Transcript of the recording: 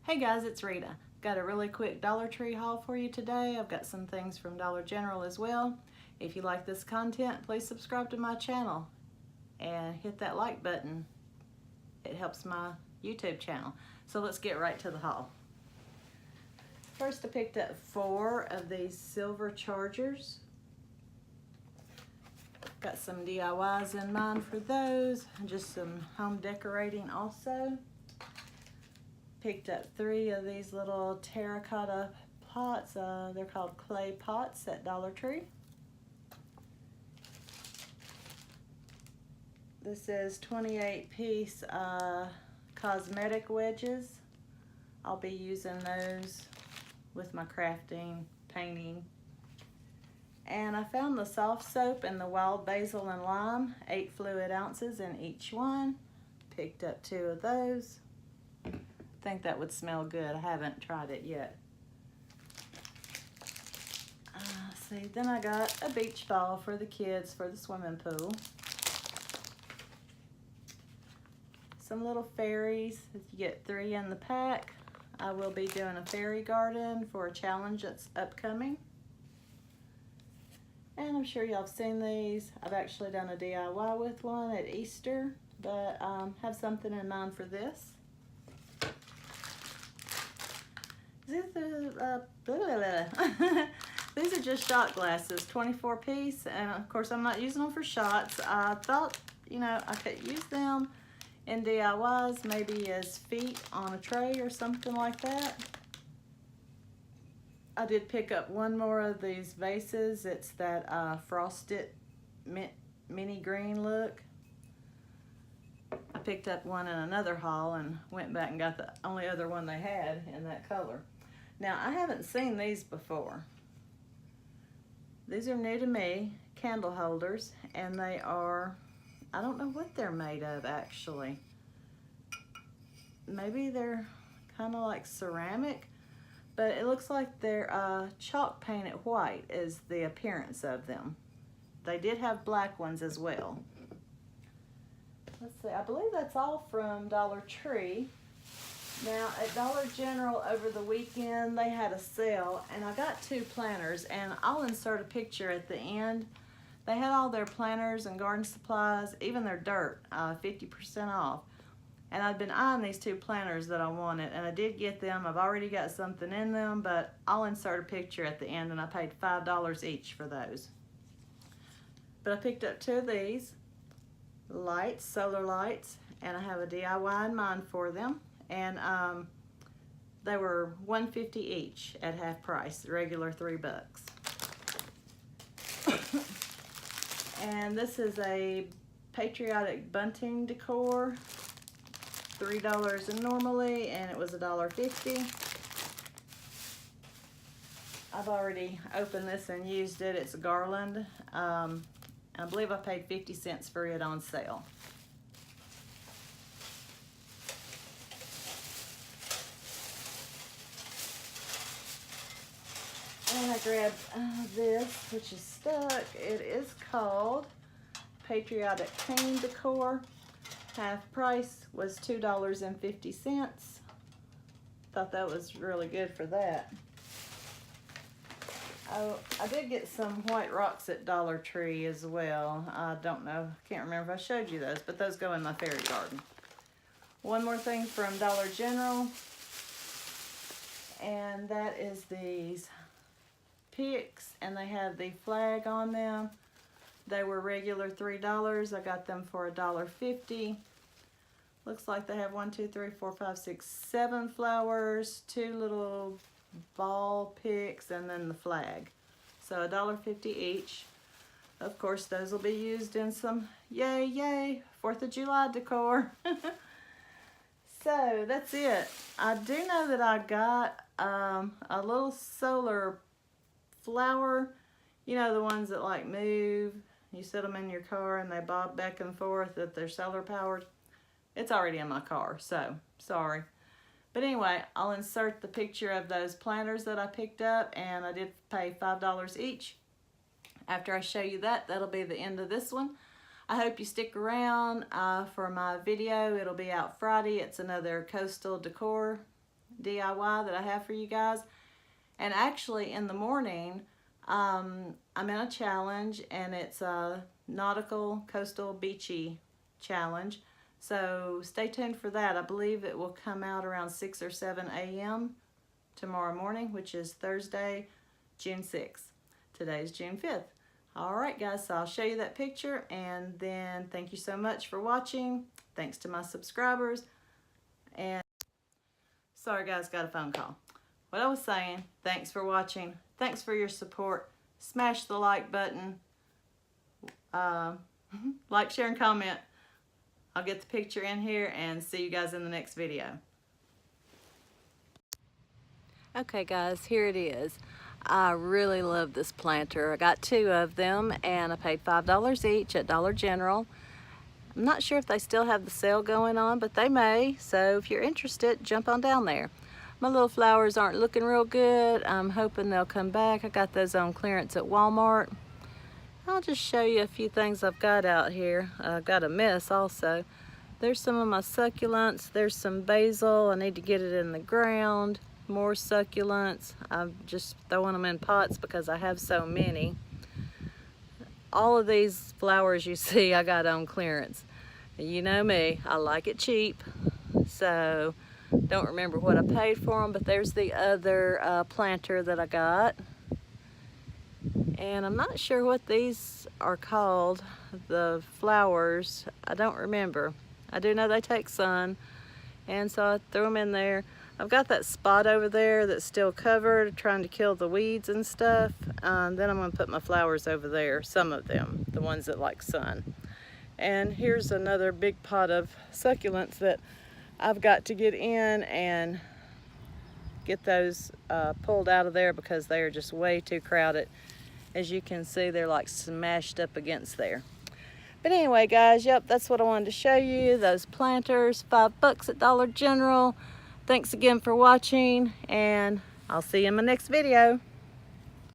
Hey guys, it's Rita. Got a really quick Dollar Tree haul for you today. I've got some things from Dollar General as well. If you like this content, please subscribe to my channel and hit that like button. It helps my YouTube channel. So let's get right to the haul. First, I picked up 4 of these silver chargers. Got some DIYs in mind for those, and just some home decorating also. Picked up 3 of these little terracotta pots. They're called clay pots at Dollar Tree. This is 28-piece cosmetic wedges. I'll be using those with my crafting, painting. And I found the soft soap and the wild basil and lime, 8 fluid ounces in each one. Picked up 2 of those. I think that would smell good. I haven't tried it yet. See, then I got a beach ball for the kids for the swimming pool. Some little fairies. You get 3 in the pack. I will be doing a fairy garden for a challenge that's upcoming. And I'm sure y'all have seen these. I've actually done a DIY with one at Easter, but have something in mind for this. These are just shot glasses, 24 piece, and of course I'm not using them for shots. I thought, you know, I could use them in DIYs, maybe as feet on a tray or something like that. I did pick up 1 more of these vases. It's that frosted mini green look. I picked up one in another haul and went back and got the only other one they had in that color. Now, I haven't seen these before. These are new to me, candle holders, and they are, I don't know what they're made of actually. Maybe they're kind of like ceramic, but it looks like they're chalk painted white is the appearance of them. They did have black ones as well. Let's see, I believe that's all from Dollar Tree. Now at Dollar General over the weekend they had a sale and I got 2 planters, and I'll insert a picture at the end. They had all their planters and garden supplies, even their dirt, 50% off. And I'd been eyeing these 2 planters that I wanted, and I did get them. I've already got something in them, but I'll insert a picture at the end, and I paid $5 each for those. But I picked up 2 of these lights, solar lights, and I have a DIY in mind for them. And they were $1.50 each at half price, the regular $3. And this is a patriotic bunting decor, $3 normally, and it was $1.50. I've already opened this and used it. It's a garland. I believe I paid 50 cents for it on sale. And I grabbed this, which is stuck. It is called Patriotic Cane Decor. Half price was $2.50. Thought that was really good for that. Oh, I did get some white rocks at Dollar Tree as well. I don't know, can't remember if I showed you those, but those go in my fairy garden. One more thing from Dollar General, and that is these picks, and they have the flag on them. They were regular $3. I got them for $1.50. Looks like they have 1, 2, 3, 4, 5, 6, 7 flowers, 2 little ball picks, and then the flag. So $1.50 each. Of course, those will be used in some yay 4th of July decor. So that's it. I do know that I got a little solar flower, you know, the ones that like move. You set them in your car and they bob back and forth, that they're solar powered. It's already in my car, so sorry. But anyway, I'll insert the picture of those planters that I picked up, and I did pay $5 each. After I show you that, that'll be the end of this one. I hope you stick around for my video. It'll be out Friday. It's another coastal decor DIY that I have for you guys. And actually in the morning, I'm in a challenge, and it's a nautical coastal beachy challenge. So stay tuned for that. I believe it will come out around 6 or 7 a.m. tomorrow morning, which is Thursday, June 6th. Today's June 5th. All right, guys, so I'll show you that picture, and then thank you so much for watching. Thanks to my subscribers. And sorry, guys, got a phone call. What I was saying, thanks for watching. Thanks for your support. Smash the like button. Like, share, and comment. I'll get the picture in here, and see you guys in the next video. Okay, guys, here it is. I really love this planter. I got 2 of them, and I paid $5 each at Dollar General. I'm not sure if they still have the sale going on, but they may. So if you're interested, jump on down there. My little flowers aren't looking real good. I'm hoping they'll come back. I got those on clearance at Walmart. I'll just show you a few things I've got out here. I've got a mess also. There's some of my succulents. There's some basil. I need to get it in the ground. More succulents. I'm just throwing them in pots because I have so many. All of these flowers you see I got on clearance. You know me, I like it cheap. So don't remember what I paid for them, but there's the other planter that I got. And I'm not sure what these are called, the flowers. I don't remember. I do know they take sun, and so I threw them in there. I've got that spot over there that's still covered, trying to kill the weeds and stuff. Then I'm going to put my flowers over there, some of them, the ones that like sun. And here's another big pot of succulents that I've got to get in and get those pulled out of there because they are just way too crowded. As you can see, they're like smashed up against there. But anyway, guys, yep, that's what I wanted to show you. Those planters, $5 at Dollar General. Thanks again for watching, and I'll see you in my next video.